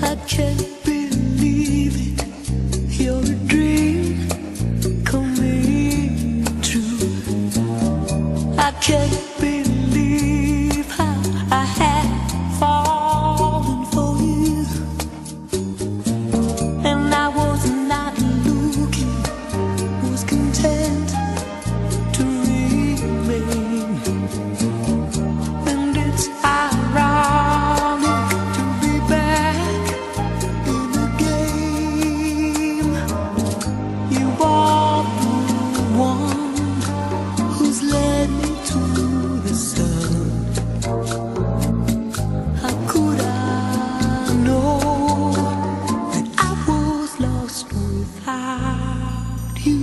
I can't believe it, you're a dream coming true. I can't believe how I had fallen for you, and I was not looking, was content to remain. And it's ironic to be back in the game. You are the one who's led me to the sun. How could I know that I was lost without you?